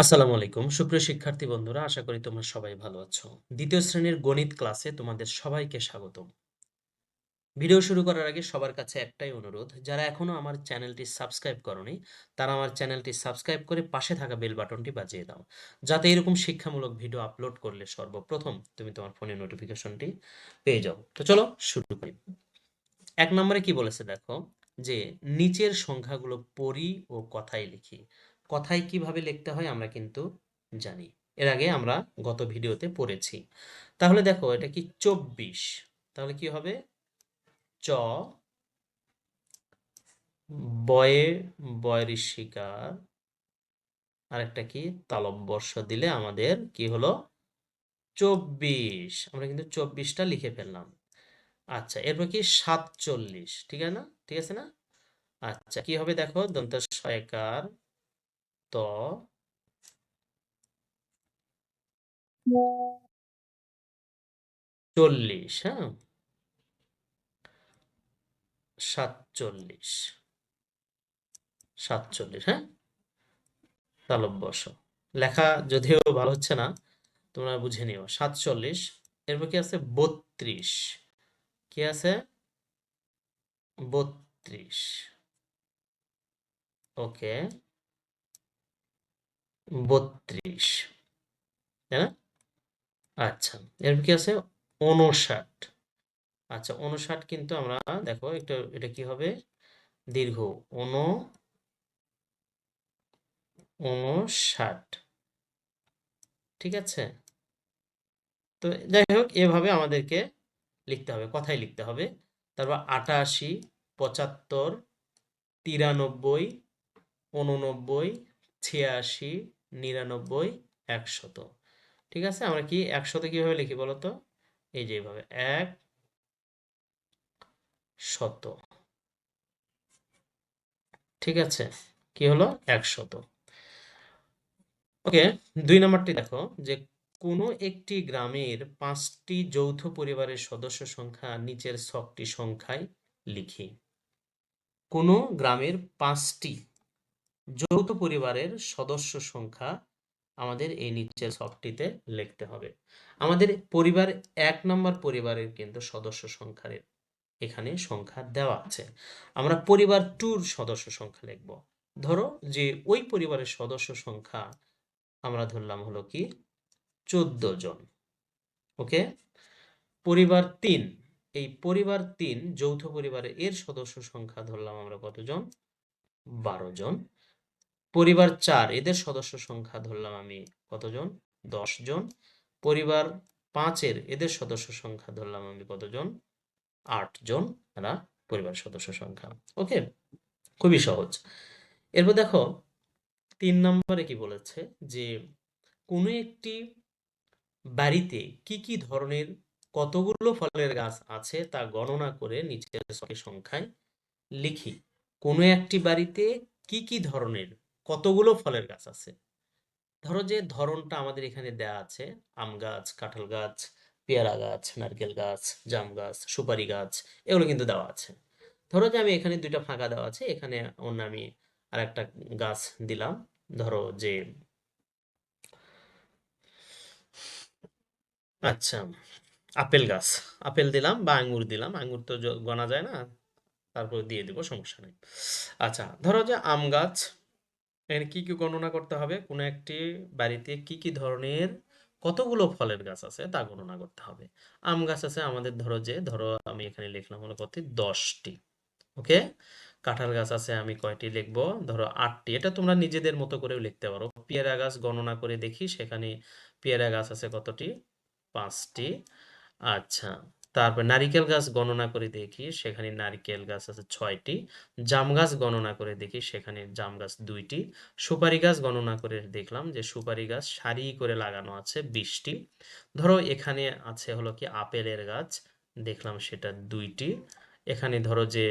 আসসালামু আলাইকুম সুপ্রিয় শিক্ষার্থী বন্ধুরা, আশা করি তোমরা সবাই ভালো আছো। দ্বিতীয় শ্রেণীর গণিত ক্লাসে তোমাদের সবাইকে স্বাগতম। ভিডিও শুরু করার আগে সবার কাছে একটাই অনুরোধ, যারা এখনো আমার চ্যানেলটি সাবস্ক্রাইব করোনি তারা আমার চ্যানেলটি সাবস্ক্রাইব করে পাশে থাকা বেল বাটনটি বাজিয়ে দাও, যাতে এরকম শিক্ষামূলক ভিডিও আপলোড করলে সর্বপ্রথম তুমি তোমার ফোনে নোটিফিকেশনটি পেয়ে যাও। তো চলো শুরু করি। ১ নম্বরে কি বলেছে দেখো, যে নিচের সংখ্যাগুলো পড়ি ও কথায় লিখি। কথায় কিভাবে লিখতে হয় আমরা কিন্তু জানি। এর আগে আমরা গত ভিডিওতে পড়েছি। তাহলে দেখো এটা কি ২৪। তাহলে কি হবে? চ বয়ে বয়ের শিকার, আরেকটা কি তালব্য দিলে আমাদের কি হলো? ২৪। আমরা কিন্তু ২৪টা লিখে ফেললাম। আচ্ছা, এরপর কি ৪৭, ঠিক আছে না? ঠিক আছে না? আচ্ছা, কি হবে দেখো, দন্ত্য সয়কার ত ৪০, হ্যাঁ, ৪৭, ৪৭, হ্যাঁ, তালব্য শ। লেখা যদিও ভালো হচ্ছে না, তোমরা বুঝে নিও। ৪৭, এরপর কি আছে? ৩২, কি আছে? ৩২, ওকে, ৩২, তাই না? আচ্ছা, এরপর কি আছে? ৫৯। আচ্ছা, ৫৯ কিন্তু আমরা দেখো একটু, এটা কি হবে? দীর্ঘ ৫৯, ঠিক আছে? তো যাই হোক, এভাবে আমাদেরকে লিখতে হবে, কথায় লিখতে হবে। তারপর ৮৮, ৭৫, ৯৩, ৮৯, ৮৬, ৯৯, ১০০। ঠিক আছে, আমরা কি ১০০ কিভাবে লিখি বলতো? এই যে এইভাবে ১০০, ঠিক আছে? কি হলো? ১০০। ওকে, ২ নম্বরটি দেখো, যে কোনো একটি গ্রামের ৫টি যৌথ পরিবারের সদস্য সংখ্যা নিচের ছকটি সংখ্যায় লিখি। কোনো গ্রামের ৫টি যৌথ পরিবারের সদস্য সংখ্যা আমাদের এই নিচের ছকটিতে লিখতে হবে। আমাদের পরিবার ১ নম্বর পরিবারের কিন্তু সদস্য সংখ্যার এখানে সংখ্যা দেওয়া আছে। আমরা পরিবার 2 র সদস্য সংখ্যা লিখব। ধরো যে ওই পরিবারের সদস্য সংখ্যা আমরা ধরলাম হলো কি ১৪ জন। ওকে? পরিবার ৩, এই পরিবার ৩ যৌথ পরিবারের এর সদস্য সংখ্যা ধরলাম আমরা কতজন? ১২ জন। পরিবার ৪ এদের সদস্য সংখ্যা ধরলাম আমি কতজন? ১০ জন। পরিবার ৫ এর এদের সদস্য সংখ্যা ধরলাম আমি কতজন? ৮ জন। এরা পরিবার সদস্য সংখ্যা। ওকে? খুবই সহজ। এরপর দেখো ৩ নম্বরে কি বলেছে, যে কোনো একটি বাড়িতে কি কি ধরনের কতগুলো ফলের গাছ আছে তা গণনা করে নিচের সংখ্যায় লিখি। কোনো একটি বাড়িতে কি কি ধরনের কতগুলো ফলের গাছ আছে। ধরো যে ধরনটা আমাদের এখানে দেয়া আছে, আম গাছ, কাঁঠাল গাছ, পেয়ারা গাছ, নারকেল গাছ, জাম গাছ, সুপারি গাছ, এগুলো কিন্তু দেওয়া আছে। ধরো যে আমি এখানে ২টা ফাঁকা দেওয়া আছে, এখানে অন্য আমি আরেকটা গাছ দিলাম। ধরো যে আচ্ছা, আপেল গাছ, আপেল দিলাম বা আঙ্গুর দিলাম। আঙ্গুর তো গণা যায় না, তারপর দিয়ে দিব, সমস্যা নেই। আচ্ছা, ধরো যে আম গাছ, এখানে কি কি গণনা করতে হবে? কোনো একটি বাড়িতে কি কি ধরনের কতগুলো ফলের গাছ আছে তা গণনা করতে হবে। আম গাছ আছে আমাদের, ধরো আমি এখানে লিখলাম হলো কত? ১০টি। ওকে? কাঁঠাল গাছ আছে, আমি কয়টি লিখবো? ধরো ৮টি। এটা তোমরা নিজেদের মতো করেও লিখতে পারো। পেয়ারা গাছ গণনা করে দেখি, সেখানে পেয়ারা গাছ আছে কতটি? ৫টি। আচ্ছা, তারপর নারিকেল গাছ গণনা করে দেখি, সেখানে নারিকেল গাছ আছে ৬টি। জাম গাছ গণনা করে দেখি, সেখানে জাম গাছ ২টি। সুপারি গাছ গণনা করে দেখলাম যে সুপারি গাছ সারি করে লাগানো আছে ২০টি। ধরো এখানে আছে হলো কি আপেলের গাছ, দেখলাম সেটা ২টি। এখানে ধরো যে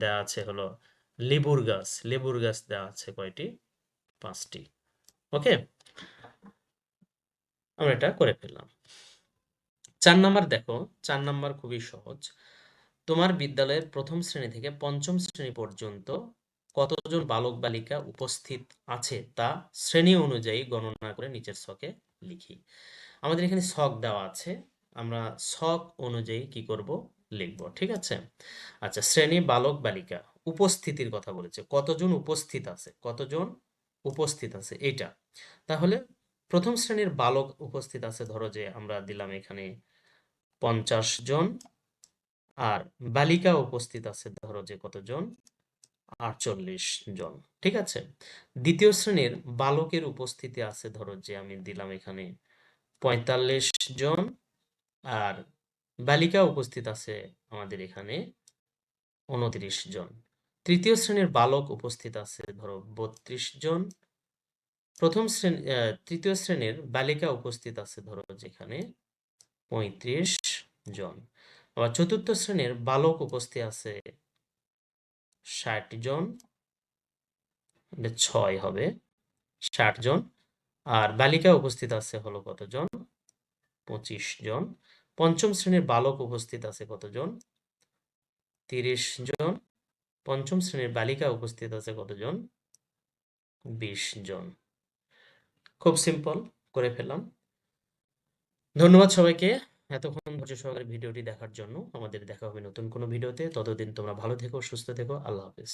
দেওয়া আছে হলো লেবুর গাছ, লেবুর গাছ দেওয়া আছে কয়টি? ৫টি। ওকে? আমরা এটা করে ফেললাম। ৪ নাম্বার দেখো, ৪ নাম্বার খুবই সহজ। তোমার বিদ্যালয়ের ১ম শ্রেণী থেকে ৫ম শ্রেণী পর্যন্ত কতজন বালক বালিকা উপস্থিত আছে তা শ্রেণী অনুযায়ী গণনা করে নিচের ছকে লিখি। আমাদের এখানে ছক দেওয়া আছে, আমরা ছক অনুযায়ী কি করব, লিখব। ঠিক আছে? আচ্ছা, শ্রেণী বালক বালিকা উপস্থিতির কথা বলেছে, কতজন উপস্থিত আছে, কতজন উপস্থিত আছে এটা। তাহলে প্রথম শ্রেণীর বালক উপস্থিত আছে, ধরো যে আমরা দিলাম এখানে 50 জন, আর বালিকা উপস্থিত আছে ধরো যে কতজন, 48 জন। ঠিক আছে? দ্বিতীয় শ্রেণীর বালকের উপস্থিতি আছে ধরো যে আমি দিলাম এখানে 45 জন, আর বালিকা উপস্থিত আছে আমাদের এখানে 29 জন। তৃতীয় শ্রেণীর বালক উপস্থিত আছে ধরো 32 জন। তৃতীয় শ্রেণীর বালিকা উপস্থিত আছে ধরো যেখানে 35 জন। আবার চতুর্থ শ্রেণীর বালক উপস্থিত আছে 60 জন, 6 হবে, 60 জন। আর বালিকা উপস্থিত আছে হলো কতজন, 25 জন। পঞ্চম শ্রেণীর বালক উপস্থিত আছে কতজন, 30 জন। পঞ্চম শ্রেণীর বালিকা উপস্থিত আছে কতজন, 20 জন। খুব সিম্পল করে ফেললাম। ধন্যবাদ সবাইকে এতক্ষণ ধৈর্য সহকারে ভিডিওটি দেখার জন্য। আমাদের দেখা হবে নতুন কোনো ভিডিওতে। ততদিন তোমরা ভালো থেকো, সুস্থ থেকো। আল্লাহ হাফেজ।